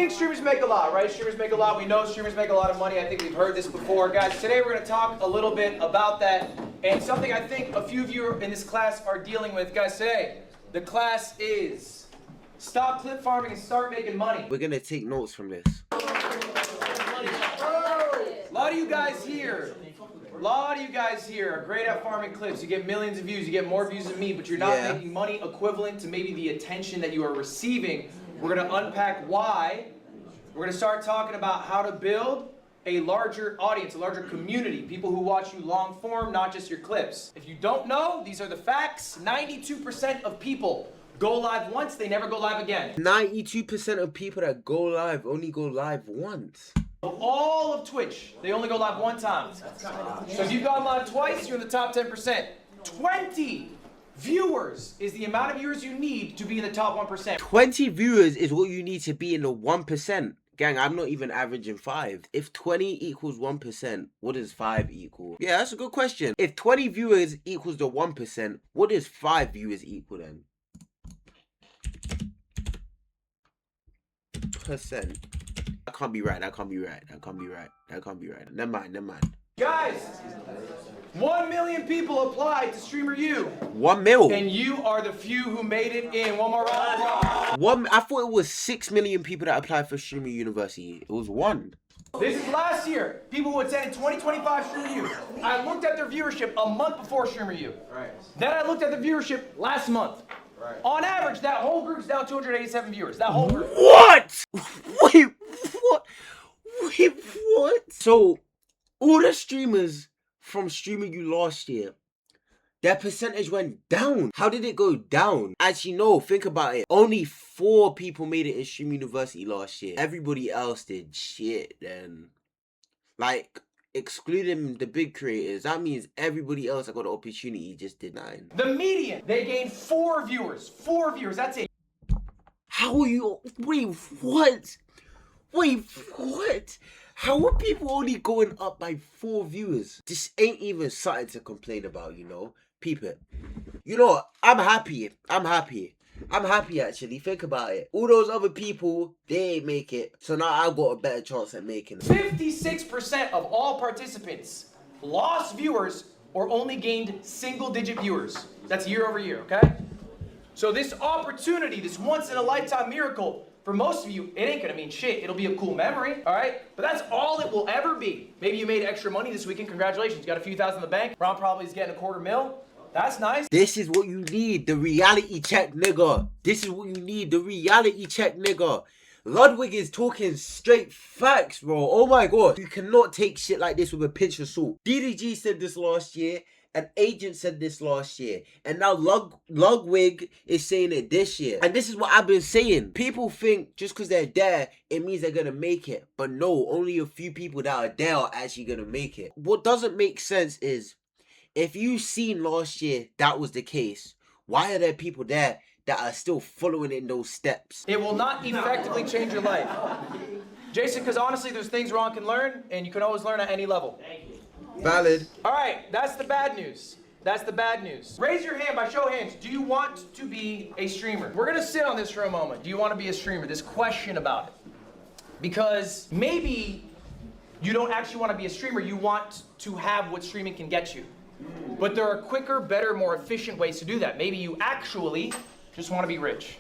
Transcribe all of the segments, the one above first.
think streamers make a lot, right? Streamers make a lot. We know streamers make a lot of money. I think we've heard this before. Guys, today we're going to talk a little bit about that and something I think a few of you in this class are dealing with. Guys, today the class is stop clip farming and start making money. We're going to take notes from this. A lot of you guys here are great at farming clips. You get millions of views. You get more views than me, but you're not making money equivalent to maybe the attention that you are receiving. We're going to unpack why. We're going to start talking about how to build a larger audience, a larger community, people who watch you long form, not just your clips. If you don't know, these are the facts. 92% of people go live once, they never go live again. 92% of people that go live only go live once. Of all of Twitch, they only go live one time. So if you've gone live twice, you're in the top 10%. 20 viewers is the amount of viewers you need to be in the top 1%. 20 viewers is what you need to be in the 1%. Gang, I'm not even averaging 5. If 20 equals 1%, what does 5 equal? Yeah, that's a good question. If 20 viewers equals the 1%, what does 5 viewers equal then? Percent. That can't be right. Never mind. Guys, 1 million people applied to Streamer U. 1 mil. And you are the few who made it in. One more round of applause. I thought it was 6 million people that applied for Streamer University. It was 1. This is last year. People who attended 2025 Streamer U. I looked at their viewership a month before Streamer U. Right. Then I looked at the viewership last month. Right. On average, that whole group's down 287 viewers. That whole group. What? Wait, what? So, all the streamers from Streamer U last year, their percentage went down. How did it go down? Actually, no, think about it. Only 4 people made it in Streamer University last year. Everybody else did shit then. Like, excluding the big creators, that means everybody else that got the opportunity just did 9. The median, they gained 4 viewers. 4 viewers, that's it. How are you? Wait, what? How are people only going up by 4 viewers? This ain't even something to complain about, you know? People. You know what? I'm happy actually. Think about it. All those other people, they ain't make it. So now I've got a better chance at making it. 56% of all participants lost viewers or only gained single-digit viewers. That's year over year, okay? So this opportunity, this once-in-a-lifetime miracle, for most of you, it ain't gonna mean shit. It'll be a cool memory, all right? But that's all it will ever be. Maybe you made extra money this weekend. Congratulations. You got a few thousand in the bank. Ron probably is getting $250,000. That's nice. This is what you need. The reality check, nigga. Ludwig is talking straight facts, bro. Oh my god. You cannot take shit like this with a pinch of salt. DDG said this last year. An agent said this last year. And now Ludwig is saying it this year. And this is what I've been saying. People think just because they're there, it means they're going to make it. But no, only a few people that are there are actually going to make it. What doesn't make sense is, if you seen last year that was the case, why are there people there that are still following in those steps? It will not effectively change your life. Jason, because honestly, there's things Ron can learn, and you can always learn at any level. Valid. All right, that's the bad news. Raise your hand by show of hands. Do you want to be a streamer? We're going to sit on this for a moment. Do you want to be a streamer? This question about it. Because maybe you don't actually want to be a streamer. You want to have what streaming can get you. But there are quicker, better, more efficient ways to do that. Maybe you actually just want to be rich.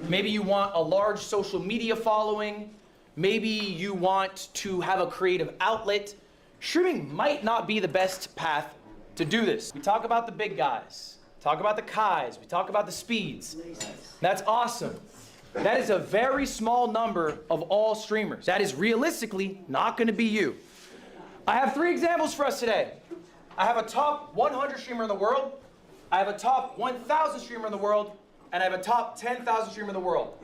Maybe you want a large social media following. Maybe you want to have a creative outlet. Streaming might not be the best path to do this. We talk about the big guys, talk about the Kais, we talk about the Speeds. That's awesome. That is a very small number of all streamers. That is realistically not going to be you. I have 3 examples for us today. I have a top 100 streamer in the world, I have a top 1,000 streamer in the world, and I have a top 10,000 streamer in the world.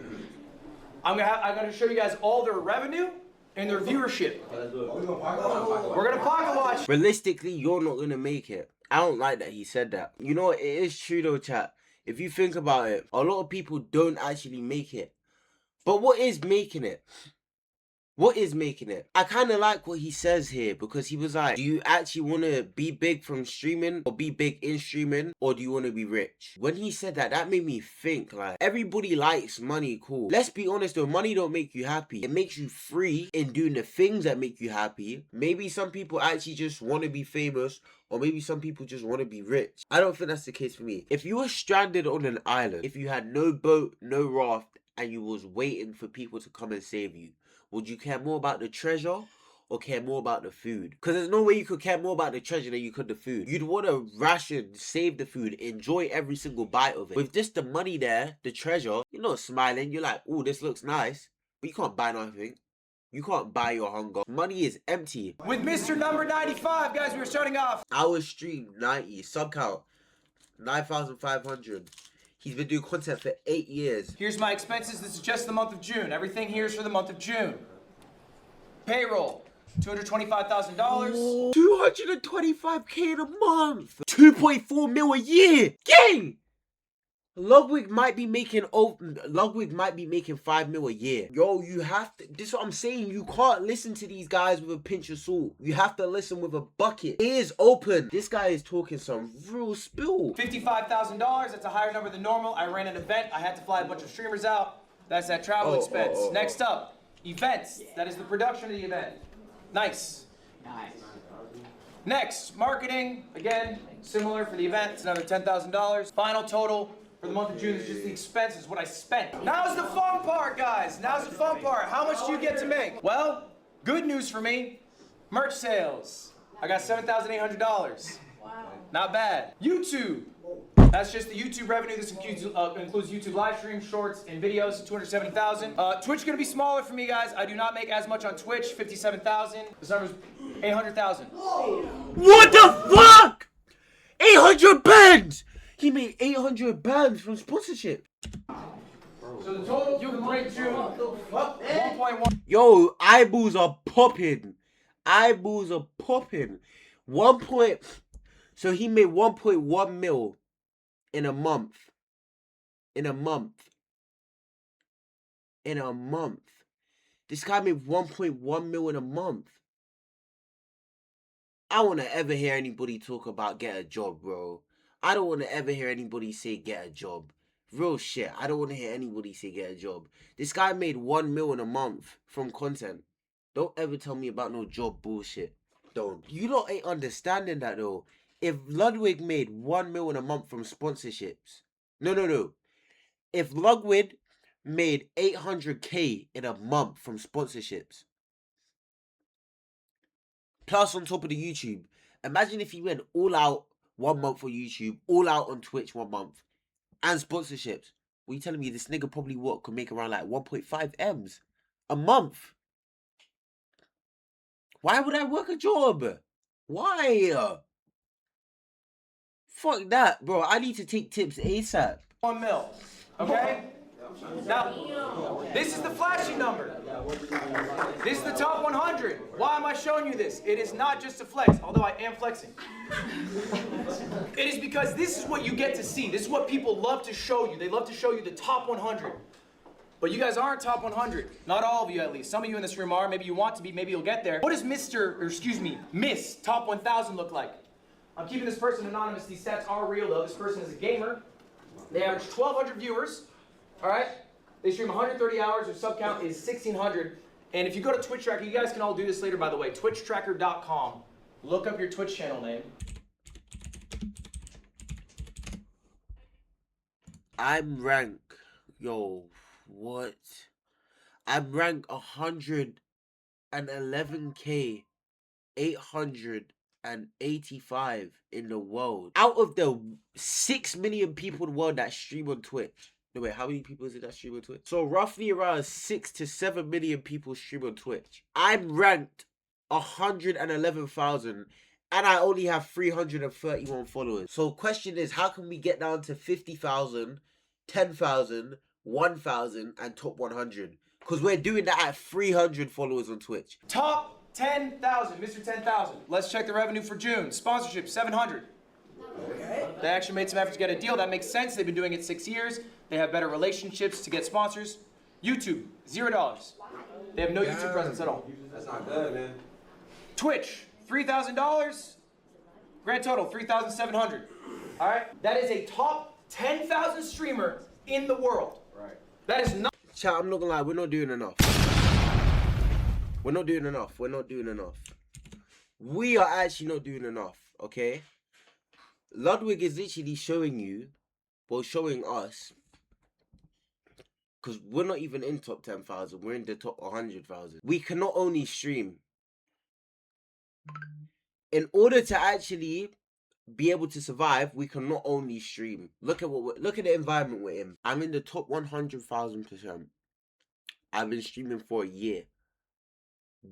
I'm gonna show you guys all their revenue and their viewership. We're gonna pocket watch. Realistically, you're not gonna make it. I don't like that he said that. You know what? It is true though, chat. If you think about it, a lot of people don't actually make it. But what is making it? What is making it? I kind of like what he says here because he was like, do you actually want to be big from streaming or be big in streaming, or do you want to be rich? When he said that, that made me think like, everybody likes money, cool. Let's be honest though, money don't make you happy. It makes you free in doing the things that make you happy. Maybe some people actually just want to be famous, or maybe some people just want to be rich. I don't think that's the case for me. If you were stranded on an island, if you had no boat, no raft, and you was waiting for people to come and save you, would you care more about the treasure or care more about the food? Because there's no way you could care more about the treasure than you could the food. You'd want to ration, save the food, enjoy every single bite of it. With just the money there, the treasure, you're not smiling. You're like, oh, this looks nice. But you can't buy nothing. You can't buy your hunger. Money is empty. With Mr. Number 95, guys, we were starting off. Our stream, 90. Sub count, 9,500. He's been doing content for 8 years. Here's my expenses. This is just the month of June. Everything here is for the month of June. Payroll, $225,000. 225k in a month. 2.4 mil a year. Gang! Ludwig might be making 5 mil a year. Yo, you have to, this is what I'm saying. You can't listen to these guys with a pinch of salt. You have to listen with a bucket. Ears open. This guy is talking some real spill. $55,000, that's a higher number than normal. I ran an event. I had to fly a bunch of streamers out. That's that travel expense. Next up, events. That is the production of the event. Nice. Next, marketing. Again, similar for the event. It's another $10,000. Final total for the month of June is just the expenses, what I spent. Now's the fun part, guys. Now's the fun part. How much do you get to make? Well, good news for me. Merch sales. I got $7,800. Wow. Not bad. YouTube. That's just the YouTube revenue. This includes YouTube live streams, shorts, and videos, $270,000. Twitch gonna be smaller for me, guys. I do not make as much on Twitch, $57,000. This number's $800,000. What the fuck? 800 bands! He made 800 bands from sponsorship. So the total you can break June, 1.1. Yo, eyeballs are popping. Eyeballs are popping. So he made 1.1 mil in a month. In a month. This guy made 1.1 mil in a month. I don't want to ever hear anybody talk about get a job, bro. I don't want to ever hear anybody say get a job. Real shit. I don't want to hear anybody say get a job. This guy made 1 mil in a month from content. Don't ever tell me about no job bullshit. Don't. You lot ain't understanding that though. If Ludwig made 1 mil in a month from sponsorships. No. If Ludwig made 800k in a month from sponsorships. Plus on top of the YouTube. Imagine if he went all out 1 month for YouTube, all out on Twitch 1 month, and sponsorships. What are you telling me? This nigga probably could make around like 1.5 M's a month. Why would I work a job? Why? Fuck that, bro. I need to take tips ASAP. 1 mil. Okay? Now, this is the flashy number. This is the top 100. Why am I showing you this? It is not just a flex, although I am flexing. It is because this is what you get to see. This is what people love to show you. They love to show you the top 100. But you guys aren't top 100. Not all of you, at least. Some of you in this room are. Maybe you want to be. Maybe you'll get there. What does Miss Top 1000 look like? I'm keeping this person anonymous. These stats are real, though. This person is a gamer. They average 1,200 viewers. All right? They stream 130 hours. Their sub count is 1,600. And if you go to Twitch Tracker, you guys can all do this later, by the way. TwitchTracker.com. Look up your Twitch channel name. I'm rank. Yo, what? I'm rank 111k 885 in the world. Out of the 6 million people in the world that stream on Twitch. No, wait, how many people is it that stream on Twitch? So roughly around 6 to 7 million people stream on Twitch. I'm ranked 111,000 and I only have 331 followers. So question is, how can we get down to 50,000, 10,000, 1,000 and top 100? Because we're doing that at 300 followers on Twitch. Top 10,000, Mr. 10,000. Let's check the revenue for June. Sponsorship, 700. Okay. They actually made some effort to get a deal. That makes sense. They've been doing it 6 years. They have better relationships to get sponsors. YouTube, $0. They have no YouTube presence at all. That's not good, man. Twitch, $3,000. Grand total, $3,700. All right? That is a top 10,000 streamer in the world. Right. That is not. Chat, I'm not gonna lie, we're not doing enough. We're not doing enough. We're not doing enough. We are actually not doing enough, okay? Ludwig is literally showing you, well, showing us, because we're not even in top 10,000, we're in the top 100,000. We can not only stream. In order to actually be able to survive, we can not only stream. Look at the environment we're in. I'm in the top 100,000%. I've been streaming for a year.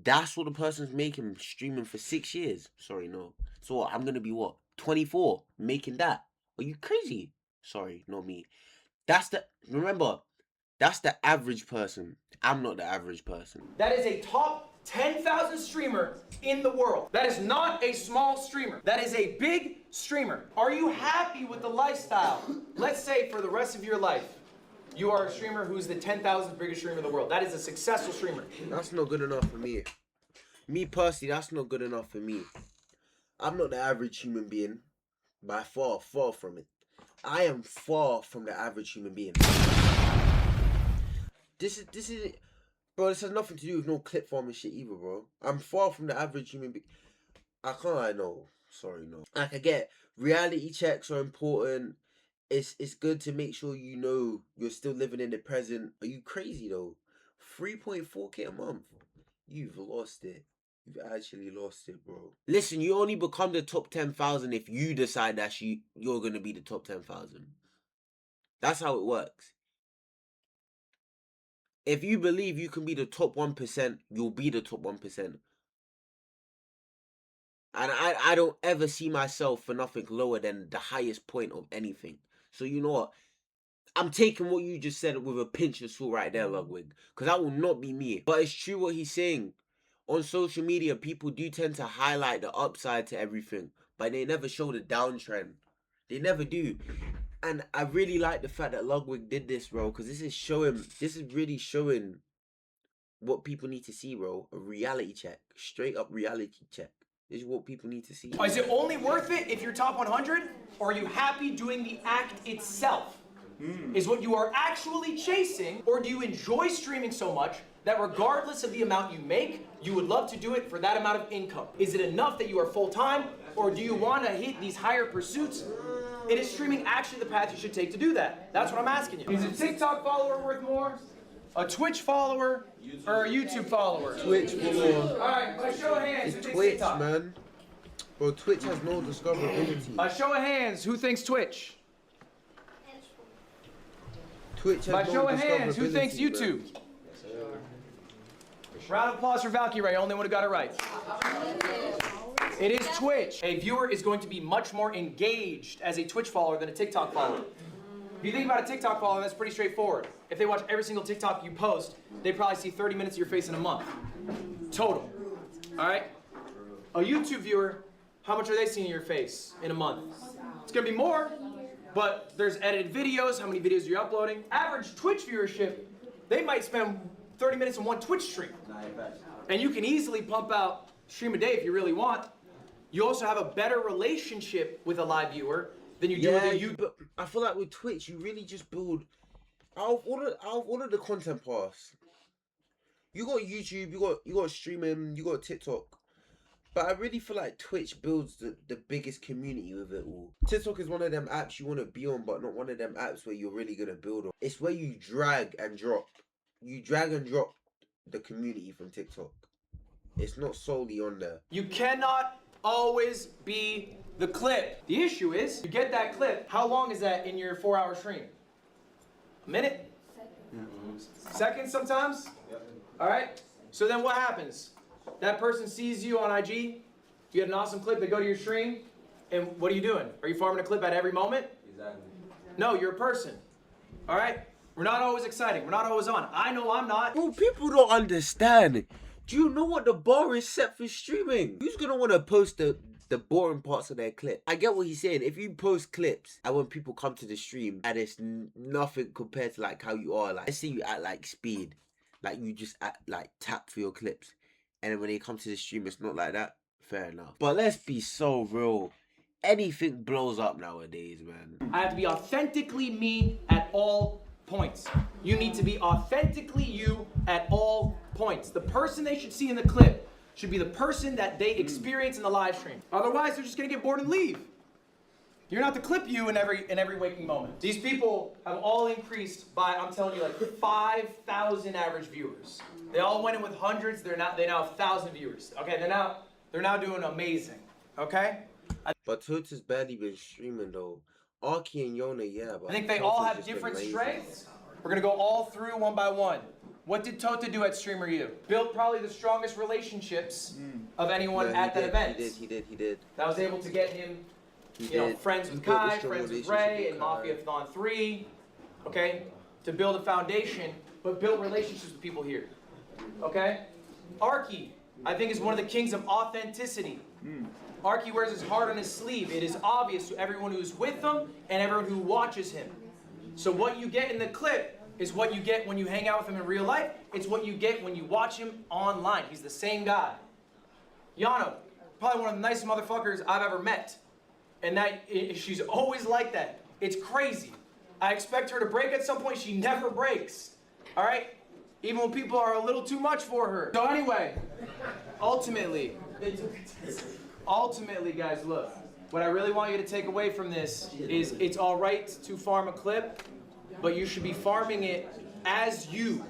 That's what the person's making streaming for 6 years. Sorry, no. So what, I'm gonna be what? 24 making that? Are you crazy? Sorry, not me. Remember, that's the average person. I'm not the average person. That is a top 10,000 streamer in the world. That is not a small streamer. That is a big streamer. Are you happy with the lifestyle? Let's say for the rest of your life, you are a streamer who's the 10,000th biggest streamer in the world. That is a successful streamer. That's not good enough for me. Me personally, that's not good enough for me. I'm not the average human being. By far from it. I am far from the average human being. This is bro, this has nothing to do with no clip farming shit either, bro. I'm far from the average human being. I know. Sorry, no. Like, I get reality checks are important. It's good to make sure you know you're still living in the present. Are you crazy though? 3.4k a month. You've lost it. You've actually lost it, bro. Listen, you only become the top 10,000 if you decide that you're gonna be the top 10,000. That's how it works. If you believe you can be the top 1%, you'll be the top 1%. And I don't ever see myself for nothing lower than the highest point of anything. So you know what? I'm taking what you just said with a pinch of salt right there, Ludwig. Because that will not be me. But it's true what he's saying. On social media, people do tend to highlight the upside to everything. But they never show the downtrend. They never do. And I really like the fact that Ludwig did this, bro. Because this is really showing what people need to see, bro. A reality check. Straight up reality check. This is what people need to see. Is it only worth it if you're top 100? Or are you happy doing the act itself? Is what you are actually chasing? Or do you enjoy streaming so much that regardless of the amount you make, you would love to do it for that amount of income? Is it enough that you are full-time? Or do you want to hit these higher pursuits? And is streaming actually the path you should take to do that? That's what I'm asking you. Is a TikTok follower worth more? A Twitch follower? Or a YouTube follower? Twitch, bro. Alright, by show of hands, who It's thinks Twitch, TikTok? man. Bro, Twitch has no discoverability. By show of hands, who thinks Twitch? Twitch has By no show of hands, who discoverability, thinks man. YouTube? Round of applause for Valkyrie, only one who got it right. It is Twitch. A viewer is going to be much more engaged as a Twitch follower than a TikTok follower. If you think about a TikTok follower, that's pretty straightforward. If they watch every single TikTok you post, they probably see 30 minutes of your face in a month. Total. All right? A YouTube viewer, how much are they seeing your face in a month? It's going to be more, but there's edited videos. How many videos are you uploading? Average Twitch viewership, they might spend 30 minutes in one Twitch stream. And you can easily pump out stream a day if you really want. You also have a better relationship with a live viewer than you do with a YouTube. But I feel like with Twitch, you really just build out of all of the content paths. You got YouTube, you got streaming, you got TikTok. But I really feel like Twitch builds the biggest community with it all. TikTok is one of them apps you want to be on, but not one of them apps where you're really going to build on. It's where you drag and drop. You drag and drop the community from TikTok. It's not solely on there. You cannot always be the clip. The issue is, you get that clip, how long is that in your 4-hour stream? A minute? Seconds sometimes? All right? So then what happens? That person sees you on IG, you get an awesome clip, they go to your stream, and what are you doing? Are you farming a clip at every moment? Exactly. No, you're a person. All right? We're not always exciting. We're not always on. I know I'm not. Bro, people don't understand. Do you know what the bar is set for streaming? Who's gonna want to post the the boring parts of their clip. I get what he's saying. If you post clips and when people come to the stream and it's nothing compared to like how you are, like let's say you act like Speed, like you just act like tap for your clips, and then when they come to the stream it's not like that. Fair enough. But let's be so real. Anything blows up nowadays, man. I have to be authentically me at all points. You need to be authentically you at all points. The person they should see in the clip should be the person that they experience in the live stream. Otherwise, they're just gonna get bored and leave. You're not the clip you in every waking moment. These people have all increased by, I'm telling you, like 5,000 average viewers. They all went in with hundreds. They now have 1,000 viewers. Okay, they're now doing amazing. Okay. But Tota's barely been streaming though. Arky and Yona, yeah, but I think they Tota's all have just been different lazy. strengths. We're gonna go all through one by one. What did Tota do at Streamer U? Built probably the strongest relationships of anyone at that event. He did. That was able to get him, friends with Kai, friends with Ray, and Mafia-thon 3, okay? To build a foundation, but build relationships with people here, okay? Arky, I think, is one of the kings of authenticity. Arky wears his heart on his sleeve. It is obvious to everyone who's with him and everyone who watches him. So what you get in the clip is what you get when you hang out with him in real life. It's what you get when you watch him online. He's the same guy. Yano, probably one of the nicest motherfuckers I've ever met. And she's always like that. It's crazy. I expect her to break at some point. She never breaks. All right? Even when people are a little too much for her. So anyway, ultimately, guys, look. What I really want you to take away from this is it's all right to farm a clip, but you should be farming it as you.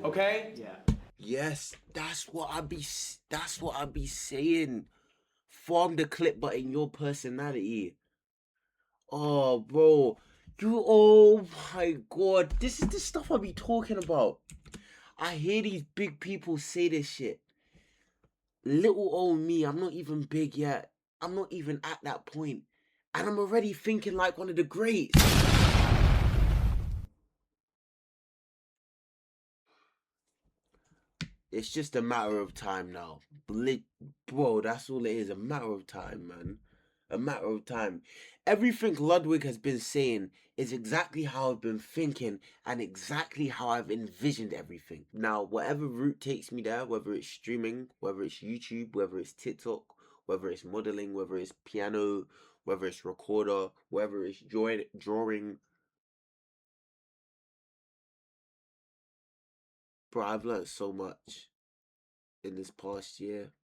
Okay? Yeah. Yes, that's what I be saying. Farm the clip, but in your personality. Oh, bro. Oh my God. This is the stuff I be talking about. I hear these big people say this shit. Little old me, I'm not even big yet. I'm not even at that point. And I'm already thinking like one of the greats. It's just a matter of time now. Bro, that's all it is. A matter of time, man. A matter of time. Everything Ludwig has been saying is exactly how I've been thinking and exactly how I've envisioned everything. Now, whatever route takes me there, whether it's streaming, whether it's YouTube, whether it's TikTok, whether it's modeling, whether it's piano, whether it's recorder, whether it's drawing. Bro, I've learned so much in this past year.